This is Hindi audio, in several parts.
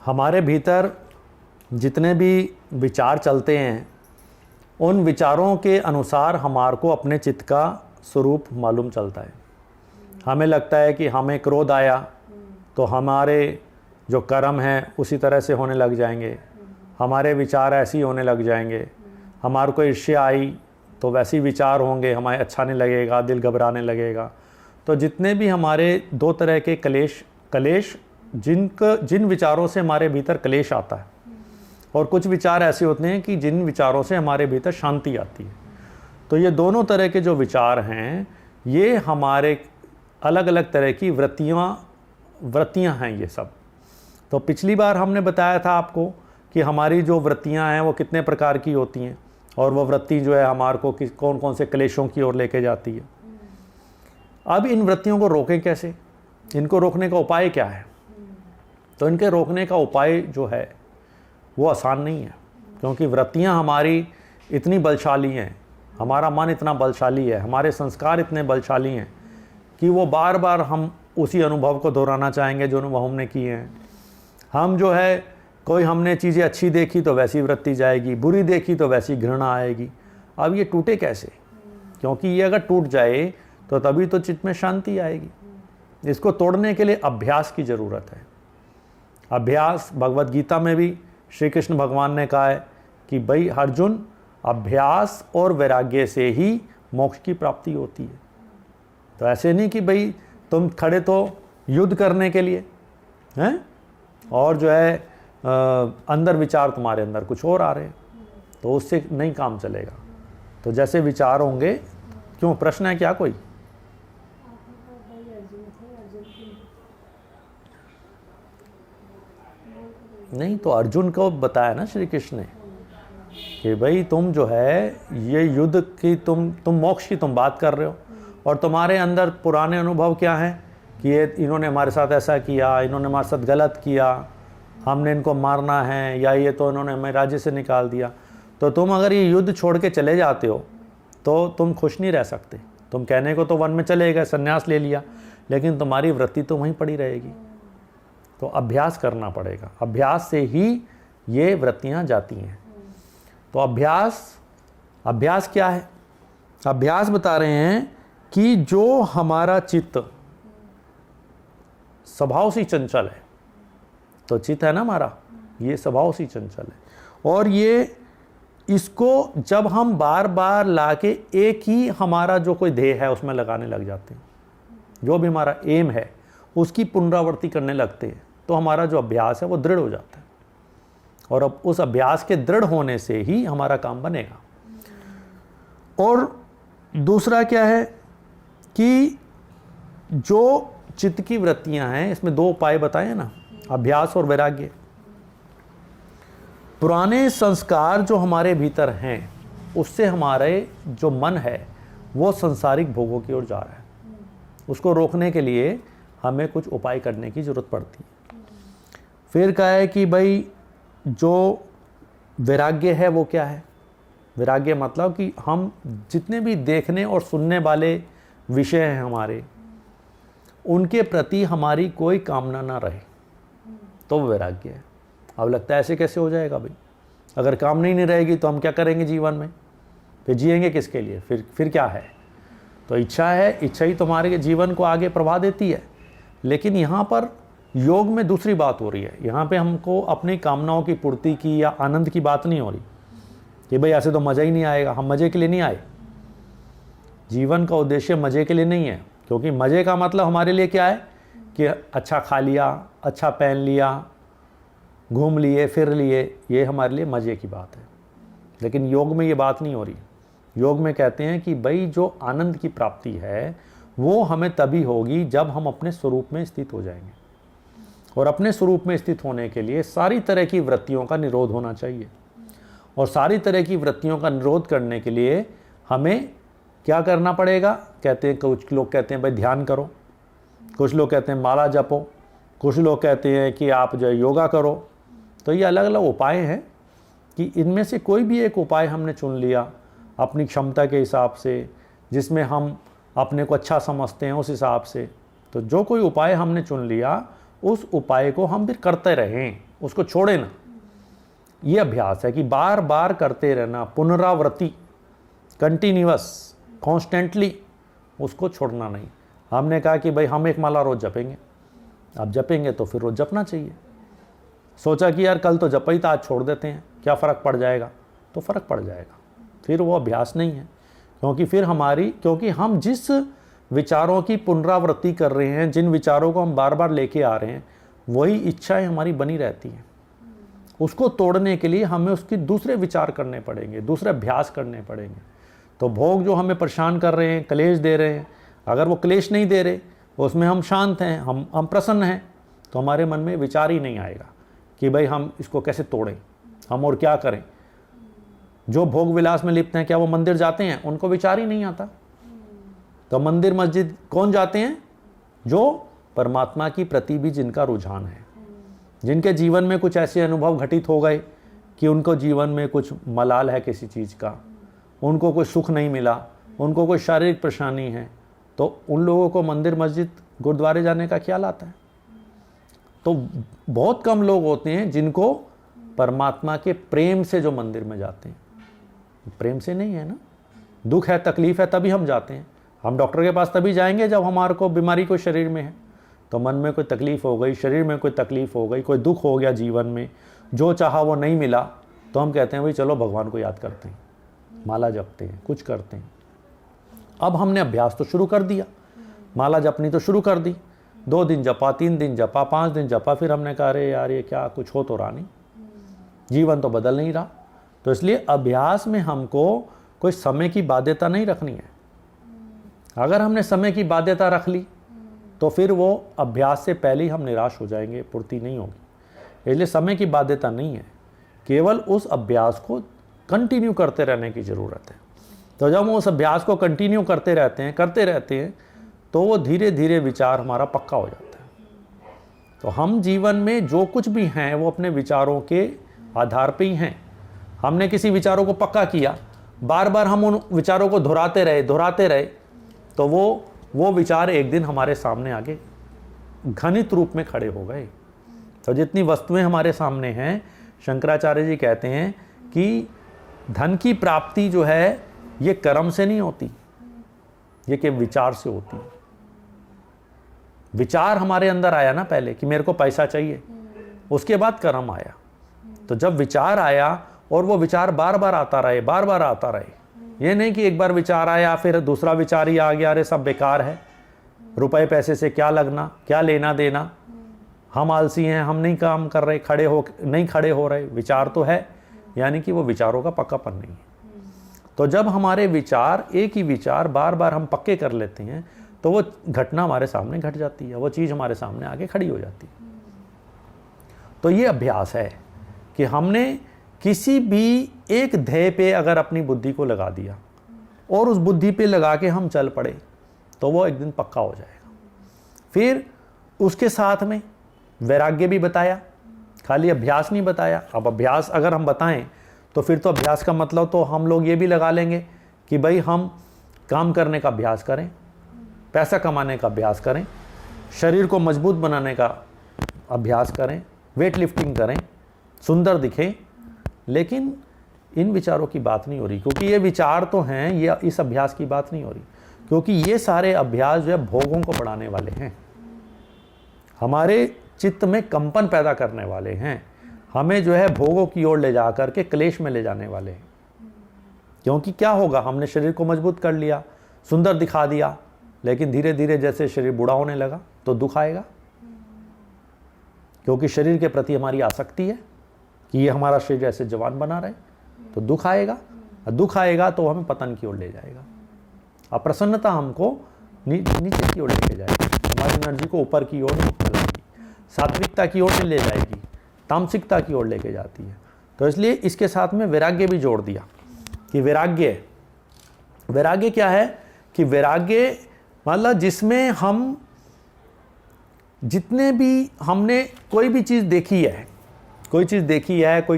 हमारे भीतर जितने भी विचार चलते हैं उन विचारों के अनुसार हमारे को अपने चित्त का स्वरूप मालूम चलता है। हमें लगता है कि हमें क्रोध आया तो हमारे जो कर्म हैं उसी तरह से होने लग जाएंगे, हमारे विचार ऐसे ही होने लग जाएंगे। हमारे को ईर्ष्या आई तो वैसे ही विचार होंगे, हमें अच्छा नहीं लगेगा, दिल घबराने लगेगा। तो जितने भी हमारे दो तरह के कलेश जिन विचारों से हमारे भीतर क्लेश आता है, और कुछ विचार ऐसे होते हैं कि जिन विचारों से हमारे भीतर शांति आती है। तो ये दोनों तरह के जो विचार हैं ये हमारे अलग अलग तरह की वृत्तियाँ हैं ये सब। तो पिछली बार हमने बताया था आपको कि हमारी जो वृत्तियाँ हैं वो कितने प्रकार की होती हैं, और वो वृत्ति जो है हमारे को कौन कौन से क्लेशों की ओर लेके जाती है। अब इन वृत्तियों को रोकें कैसे, इनको रोकने का उपाय क्या है? तो इनके रोकने का उपाय जो है वो आसान नहीं है, क्योंकि वृत्तियाँ हमारी इतनी बलशाली हैं, हमारा मन इतना बलशाली है, हमारे संस्कार इतने बलशाली हैं कि वो बार बार हम उसी अनुभव को दोहराना चाहेंगे जो अनुभव हमने किए हैं। हम जो है कोई हमने चीज़ें अच्छी देखी तो वैसी वृत्ति जाएगी, बुरी देखी तो वैसी घृणा आएगी। अब ये टूटे कैसे? क्योंकि ये अगर टूट जाए तो तभी तो चित्त में शांति आएगी। इसको तोड़ने के लिए अभ्यास की ज़रूरत है। अभ्यास भगवत गीता में भी श्री कृष्ण भगवान ने कहा है कि भाई अर्जुन, अभ्यास और वैराग्य से ही मोक्ष की प्राप्ति होती है। तो ऐसे नहीं कि भाई तुम खड़े तो युद्ध करने के लिए हैं और जो है अंदर विचार तुम्हारे अंदर कुछ और आ रहे हैं, तो उससे नहीं काम चलेगा। तो जैसे विचार होंगे, क्यों प्रश्न है क्या कोई? नहीं, तो अर्जुन को बताया ना श्री कृष्ण ने कि भाई तुम जो है ये युद्ध की तुम मोक्ष की तुम बात कर रहे हो, और तुम्हारे अंदर पुराने अनुभव क्या हैं कि ये इन्होंने हमारे साथ ऐसा किया, इन्होंने हमारे साथ गलत किया, हमने इनको मारना है, या ये तो इन्होंने हमें राज्य से निकाल दिया। तो तुम अगर ये युद्ध छोड़ के चले जाते हो तो तुम खुश नहीं रह सकते। तुम कहने को तो वन में चले गए, संन्यास ले लिया, लेकिन तुम्हारी वृत्ति तो वहीं पड़ी रहेगी। तो अभ्यास करना पड़ेगा, अभ्यास से ही ये वृत्तियाँ जाती हैं। तो अभ्यास क्या है? अभ्यास बता रहे हैं कि जो हमारा चित्त स्वभाव से चंचल है, तो चित्त है ना हमारा, ये स्वभाव से चंचल है, और ये इसको जब हम बार बार लाके एक ही हमारा जो कोई ध्येय है उसमें लगाने लग जाते हैं, जो भी हमारा एम है उसकी पुनरावृत्ति करने लगते हैं, तो हमारा जो अभ्यास है वो दृढ़ हो जाता है। और अब उस अभ्यास के दृढ़ होने से ही हमारा काम बनेगा। और दूसरा क्या है कि जो चित्त की वृत्तियां हैं, इसमें दो उपाय बताए ना, अभ्यास और वैराग्य। पुराने संस्कार जो हमारे भीतर हैं उससे हमारे जो मन है वो सांसारिक भोगों की ओर जा रहा है। उसको रोकने के लिए हमें कुछ उपाय करने की ज़रूरत पड़ती है। फिर कहा है कि भाई जो वैराग्य है वो क्या है? वैराग्य मतलब कि हम जितने भी देखने और सुनने वाले विषय हैं हमारे, उनके प्रति हमारी कोई कामना ना रहे, तो वैराग्य है। अब लगता है ऐसे कैसे हो जाएगा भाई? अगर कामना ही नहीं रहेगी तो हम क्या करेंगे जीवन में? फिर जिएंगे किसके लिए? फिर क्या है? तो इच्छा है, इच्छा ही तुम्हारे जीवन को आगे प्रवाह देती है। लेकिन यहाँ पर योग में दूसरी बात हो रही है। यहाँ पे हमको अपनी कामनाओं की पूर्ति की या आनंद की बात नहीं हो रही कि भाई ऐसे तो मज़ा ही नहीं आएगा। हम मज़े के लिए नहीं आए, जीवन का उद्देश्य मज़े के लिए नहीं है। क्योंकि मज़े का मतलब हमारे लिए क्या है कि अच्छा खा लिया, अच्छा पहन लिया, घूम लिए, फिर लिए, ये हमारे लिए मज़े की बात है। लेकिन योग में ये बात नहीं हो रही। योग में कहते हैं कि भाई जो आनंद की प्राप्ति है वो हमें तभी होगी जब हम अपने स्वरूप में स्थित हो जाएंगे। और अपने स्वरूप में स्थित होने के लिए सारी तरह की वृत्तियों का निरोध होना चाहिए। और सारी तरह की वृत्तियों का निरोध करने के लिए हमें क्या करना पड़ेगा? कहते हैं, कुछ लोग कहते हैं भाई ध्यान करो, कुछ लोग कहते हैं माला जपो, कुछ लोग कहते हैं कि आप जो योगा करो। तो ये अलग अलग उपाय हैं कि इनमें से कोई भी एक उपाय हमने चुन लिया अपनी क्षमता के हिसाब से, जिसमें हम अपने को अच्छा समझते हैं उस हिसाब से। तो जो कोई उपाय हमने चुन लिया उस उपाय को हम फिर करते रहें, उसको छोड़े ना। ये अभ्यास है कि बार बार करते रहना, पुनरावृत्ति, कंटिन्यूअस, कॉन्स्टेंटली, उसको छोड़ना नहीं। हमने कहा कि भाई हम एक माला रोज़ जपेंगे, अब जपेंगे तो फिर रोज़ जपना चाहिए। सोचा कि यार कल तो जपा ही था, आज छोड़ देते हैं, क्या फ़र्क पड़ जाएगा, तो फ़र्क पड़ जाएगा। फिर वो अभ्यास नहीं है, क्योंकि हम जिस विचारों की पुनरावृत्ति कर रहे हैं, जिन विचारों को हम बार बार लेके आ रहे हैं, वही इच्छाएं हमारी बनी रहती हैं। उसको तोड़ने के लिए हमें उसकी दूसरे विचार करने पड़ेंगे, दूसरे अभ्यास करने पड़ेंगे। तो भोग जो हमें परेशान कर रहे हैं, क्लेश दे रहे हैं, अगर वो क्लेश नहीं दे रहे, उसमें हम शांत हैं, हम प्रसन्न हैं, तो हमारे मन में विचार ही नहीं आएगा कि भाई हम इसको कैसे तोड़ें, हम और क्या करें। जो भोग विलास में लिप्त हैं, क्या वो मंदिर जाते हैं? उनको विचार ही नहीं आता। तो मंदिर मस्जिद कौन जाते हैं? जो परमात्मा की प्रति भी जिनका रुझान है, जिनके जीवन में कुछ ऐसे अनुभव घटित हो गए कि उनको जीवन में कुछ मलाल है किसी चीज़ का, उनको कोई सुख नहीं मिला, उनको कोई शारीरिक परेशानी है, तो उन लोगों को मंदिर मस्जिद गुरुद्वारे जाने का ख्याल आता है। तो बहुत कम लोग होते हैं जिनको परमात्मा के प्रेम से जो मंदिर में जाते हैं। प्रेम से नहीं है ना, दुख है, तकलीफ है, तभी हम जाते हैं। हम डॉक्टर के पास तभी जाएंगे जब हमारे को बीमारी कोई शरीर में है। तो मन में कोई तकलीफ हो गई, शरीर में कोई तकलीफ हो गई, कोई दुख हो गया जीवन में, जो चाहा वो नहीं मिला, तो हम कहते हैं भाई चलो भगवान को याद करते हैं, माला जपते हैं, कुछ करते हैं। अब हमने अभ्यास तो शुरू कर दिया, माला जपनी तो शुरू कर दी, 2 दिन जपा, 3 दिन जपा, 5 दिन जपा, फिर हमने कहा अरे यार ये क्या, कुछ हो तो रहा नहीं, जीवन तो बदल नहीं रहा। तो इसलिए अभ्यास में हमको कोई समय की बाध्यता नहीं रखनी है। अगर हमने समय की बाध्यता रख ली तो फिर वो अभ्यास से पहले ही हम निराश हो जाएंगे, पूर्ति नहीं होगी। इसलिए समय की बाध्यता नहीं है, केवल उस अभ्यास को कंटिन्यू करते रहने की ज़रूरत है। तो जब हम उस अभ्यास को कंटिन्यू करते रहते हैं तो वो धीरे धीरे विचार हमारा पक्का हो जाता है। तो हम जीवन में जो कुछ भी हैं वो अपने विचारों के आधार पे ही हैं। हमने किसी विचारों को पक्का किया, बार बार हम उन विचारों को दोहराते रहे, तो वो विचार एक दिन हमारे सामने आगे घनित रूप में खड़े हो गए। तो जितनी वस्तुएं हमारे सामने हैं, शंकराचार्य जी कहते हैं कि धन की प्राप्ति जो है ये कर्म से नहीं होती, ये केवल विचार से होती है। विचार हमारे अंदर आया ना पहले कि मेरे को पैसा चाहिए, उसके बाद कर्म आया। तो जब विचार आया और वो विचार बार बार आता रहे, ये नहीं कि एक बार विचार आया फिर दूसरा विचार ही आ गया, अरे सब बेकार है, रुपए पैसे से क्या लगना, क्या लेना देना, हम आलसी हैं, हम नहीं काम कर रहे, नहीं खड़े हो रहे। विचार तो है, यानी कि वो विचारों का पक्कापन नहीं है। तो जब हमारे विचार, एक ही विचार बार बार हम पक्के कर लेते हैं, तो वो घटना हमारे सामने घट जाती है, वो चीज़ हमारे सामने आके खड़ी हो जाती है। तो ये अभ्यास है कि हमने किसी भी एक ध्येय पे अगर अपनी बुद्धि को लगा दिया और उस बुद्धि पे लगा के हम चल पड़े, तो वो एक दिन पक्का हो जाएगा। फिर उसके साथ में वैराग्य भी बताया, खाली अभ्यास नहीं बताया। अब अभ्यास अगर हम बताएं तो फिर तो अभ्यास का मतलब तो हम लोग ये भी लगा लेंगे कि भाई हम काम करने का अभ्यास करें, पैसा कमाने का अभ्यास करें, शरीर को मजबूत बनाने का अभ्यास करें, वेट लिफ्टिंग करें, सुंदर दिखें। लेकिन इन विचारों की बात नहीं हो रही, क्योंकि ये विचार तो हैं, ये इस अभ्यास की बात नहीं हो रही, क्योंकि ये सारे अभ्यास जो है भोगों को बढ़ाने वाले हैं, हमारे चित्त में कंपन पैदा करने वाले हैं, हमें जो है भोगों की ओर ले जा करके क्लेश में ले जाने वाले हैं। क्योंकि क्या होगा, हमने शरीर को मजबूत कर लिया, सुंदर दिखा दिया, लेकिन धीरे धीरे जैसे शरीर बूढ़ा होने लगा तो दुख आएगा, क्योंकि शरीर के प्रति हमारी आसक्ति है कि ये हमारा शरीर ऐसे जवान बना रहे, तो दुख आएगा तो हमें पतन की ओर ले जाएगा। अप्रसन्नता हमको नीचे की ओर लेके जाएगी, हमारी एनर्जी को ऊपर की ओर नहीं चलाएगी, सात्विकता की ओर नहीं ले जाएगी, तामसिकता की ओर लेके जाती है। तो इसलिए इसके साथ में वैराग्य भी जोड़ दिया कि वैराग्य क्या है कि वैराग्य मतलब जिसमें हम जितने भी हमने कोई भी चीज़ देखी है, कोई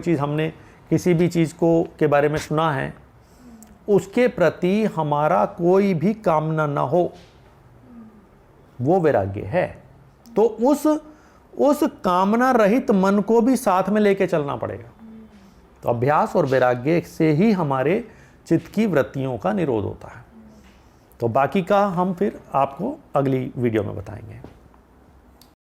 चीज़ हमने किसी भी चीज़ को के बारे में सुना है, उसके प्रति हमारा कोई भी कामना ना हो, वो वैराग्य है। तो उस कामना रहित मन को भी साथ में लेके चलना पड़ेगा। तो अभ्यास और वैराग्य से ही हमारे चित्त की वृत्तियों का निरोध होता है। तो बाकी का हम फिर आपको अगली वीडियो में बताएंगे।